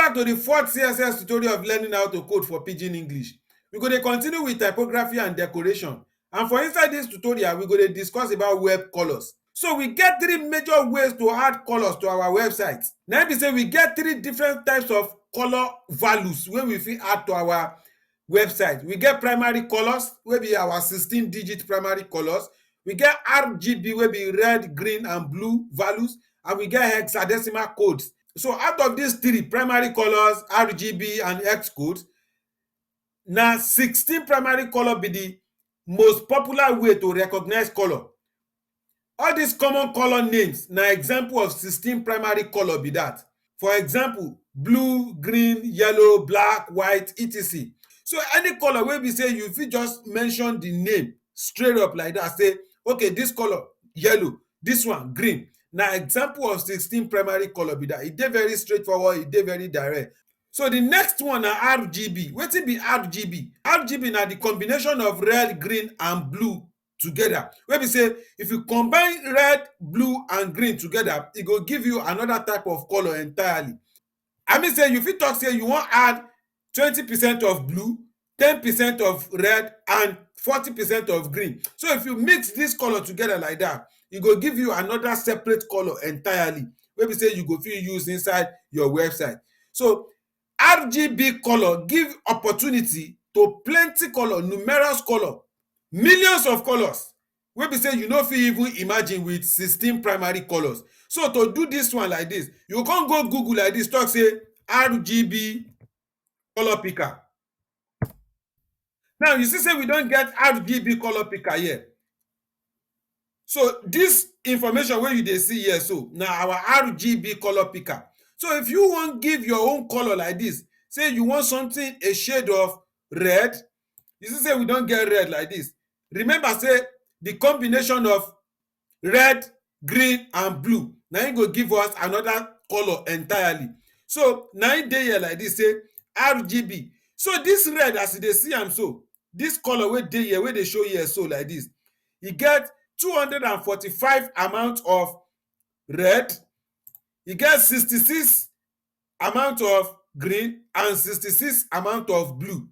back to the fourth CSS tutorial of learning how to code for Pidgin English. We go to continue with typography and decoration. And for inside this tutorial, we go to discuss about web colors. So we get three major ways to add colors to our website. Now be say we get three different types of color values wey we fit add to our website. We get primary colors wey be our 16-digit primary colors. We get RGB wey be red, green and blue values, and we get hexadecimal codes. So out of these three, primary colors, RGB and Hex Code, na 16 primary color be the most popular way to recognize color. All these common color names na example of 16 primary color be that. For example, blue, green, yellow, black, white, etc. So any color wey be say you fit just mention the name straight up like that, say okay, this color yellow, this one green, na example of 16 primary color be that. E dey very straightforward, e dey very direct. So the next one na RGB. Wetin be RGB? RGB na the combination of red, green and blue together, wey be say if you combine red, blue and green together, e go give you another type of color entirely. I mean say you fit talk say you wan add 20% of blue, 10% of red and 40% of green. So if you mix this color together like that, e go give you another separate color entirely, wey be say you go fit use inside your website. So RGB color give opportunity to plenty color, numerous color, millions of colors wey be say you no fit even imagine with 16 primary colors. So to do this one like this, you come go Google like this, talk say RGB Color Picker. Now you see say we don get RGB Color Picker here. So this information wey you dey see here so na our RGB Color Picker. So if you wan give your own color like this, say you want something a shade of red, you see say we don get red like this. Remember say the combination of red, green and blue na im go give us another color entirely. So na im dey here like this, say RGB. So this red, as you dey see am so, this color wey dey here, wey dey show here so like this, e get 245 amount of red, e get 66 amount of green and 66 amount of blue.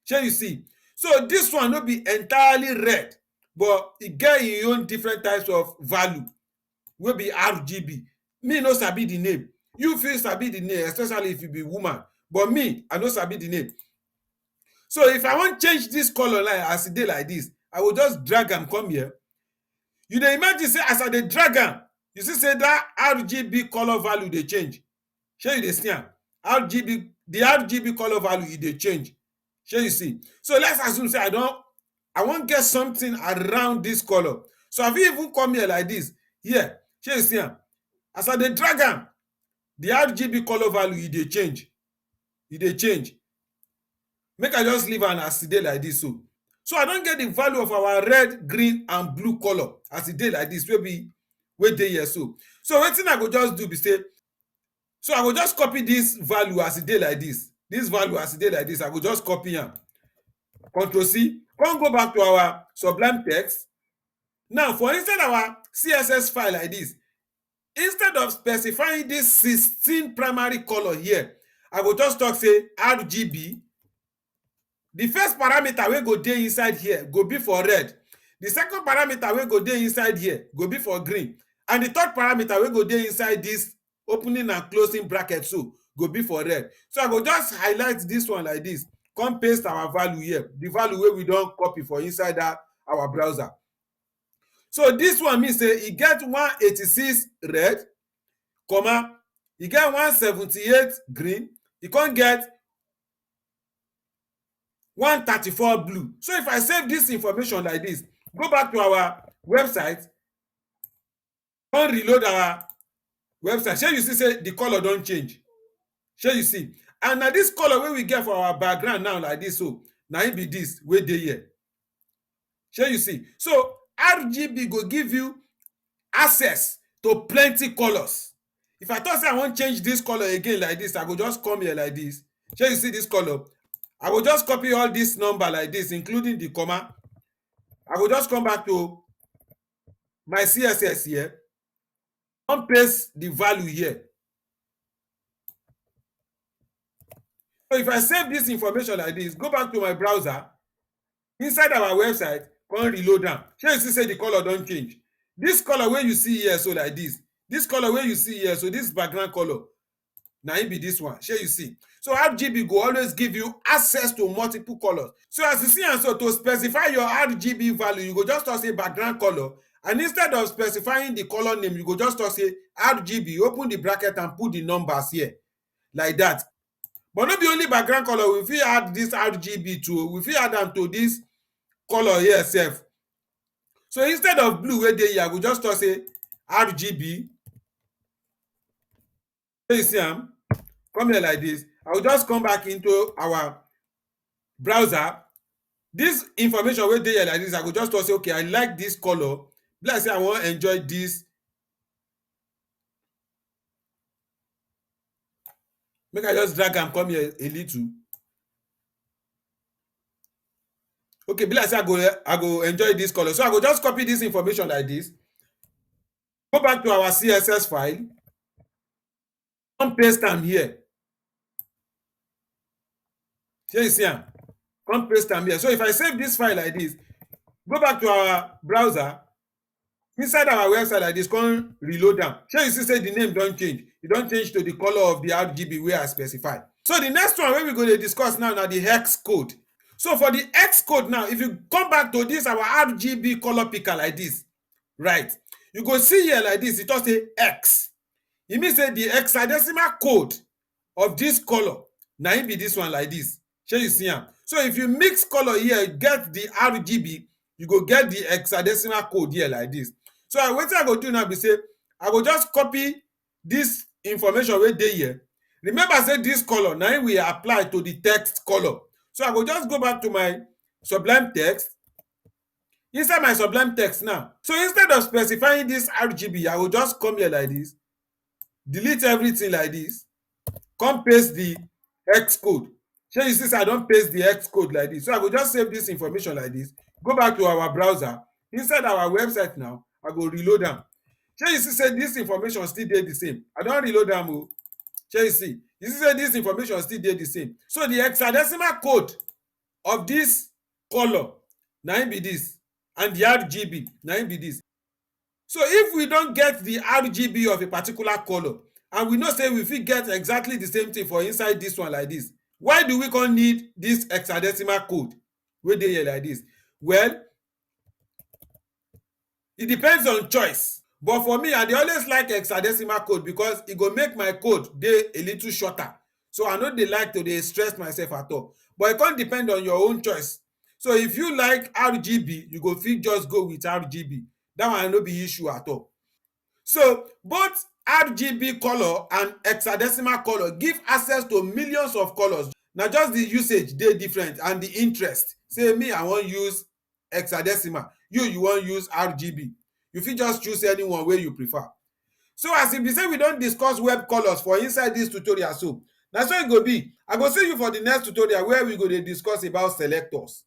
Shey you see? So this one no be entirely red, but e get im own different types of value wey be RGB. Me no sabi the name, you fit sabi the name, especially if you be woman, but me, I no sabi the name. So if I wan change this color line as e dey like this, I go just drag am come here. You dey imagine say as I dey drag am, you see say that RGB color value dey change. Shey you dey see am? The RGB color value e dey change. Shey you see? So let's assume say I wan get something around this color. So I fit even come here like this. Here, shey you see am? As I dey drag am, the RGB color value e dey change. E dey change. Make I just leave am as e dey like this so. So I don get the value of our red, green and blue color as e dey like this, wey dey here so. So wetin I go just do be say, so I go just copy this value as e dey like this. This value as e dey like this, I go just copy am. Ctrl C, come go back to our Sublime Text. Now for inside our CSS file like this, instead of specifying this 16 primary color here, I go just talk say RGB. The first parameter wey go dey inside here go be for red. The second parameter wey go dey inside here go be for green. And the third parameter wey go dey inside this opening and closing bracket so go be for red. So I go just highlight this one like this, come paste our value here, the value wey we don copy for inside that our browser. So this one mean say e get 186 red, comma, e get 178 green, e come get 134 blue. So if I save this information like this, go back to our website, come reload our website, shey you see say the color don change? Shey you see? And na this color wey we get for our background now like this so, na im be this wey dey here. Shey you see? So RGB go give you access to plenty colors. If I talk say I wan change this color again like this, I go just come here like this. Shey you see this color? I go just copy all this number like this, including the comma. I go just come back to my CSS here, come paste the value here. So if I save this information like this, go back to my browser, inside our website, come reload am, shey you see say the color don change. This color wey you see here so like this color wey you see here, so this background color na im be this one, shey you see. So RGB go always give you access to multiple colors. So as you see am, so to specify your RGB value, you go just talk say background color, and instead of specifying the color name, you go just talk say RGB, open the bracket and put the numbers here like that. But no be only background color we fit add this RGB to, we fit add am to this color here sef. So instead of blue wey dey here, I go just talk say RGB, so you see am, come here like this. I go just come back into our browser. This information wey dey here like this, I go just talk say okay, I like this color, be like say I wan enjoy this, make I just drag am come here a little. Okay, be like say I go enjoy this color, so I go just copy this information like this, go back to our CSS file, come paste am here, shey you see am, come paste am here. So if I save this file like this, go back to our browser, inside our website like this, come reload am, shey you see say the name don change, e don change to the color of the RGB wey I specify. So the next one wey we go dey discuss now na the hex code. So for the hex code now, if you come back to this our RGB color picker like this, right, you go see here like this, e talk say X. E mean say the hexadecimal code of this color na im be this one like this, shey you see am. So if you mix color here, you get the RGB, you go get the hexadecimal code here like this. So wetin I go do now be say I go just copy this information wey dey here. Remember say this color na im we apply to the text color. So I go just go back to my Sublime Text. Inside my Sublime Text now, so instead of specifying this RGB, I go just come here like this, delete everything like this, come paste the hex code. Shey you see say I don paste the hex code like this. So I go just save this information like this, go back to our browser, inside our website now, I go reload am. Shey you see say this information still dey the same, I don reload am o. Shey you see say this information still dey the same. So the hexadecimal code of this color na im be this, and the RGB na im be this. So if we don get the RGB of a particular color, and we know say we fit get exactly the same thing for inside this one like this, why do we come need this hexadecimal code wey dey here like this? Well, e depends on choice, but for me I dey always like hexadecimal code because e go make my code dey a little shorter. So I no dey like to dey stress myself at all, but e come depend on your own choice. So if you like RGB, you go fit just go with RGB, that one no be issue at all. So both RGB color and hexadecimal color give access to millions of colors. Na just the usage dey different and the interest. Say me I wan use hexadecimal, you wan use RGB, you fit just choose any one wey you prefer. So as e be say we don discuss web colors for inside this tutorial, so na so e go be. I go see you for the next tutorial where we go dey discuss about selectors.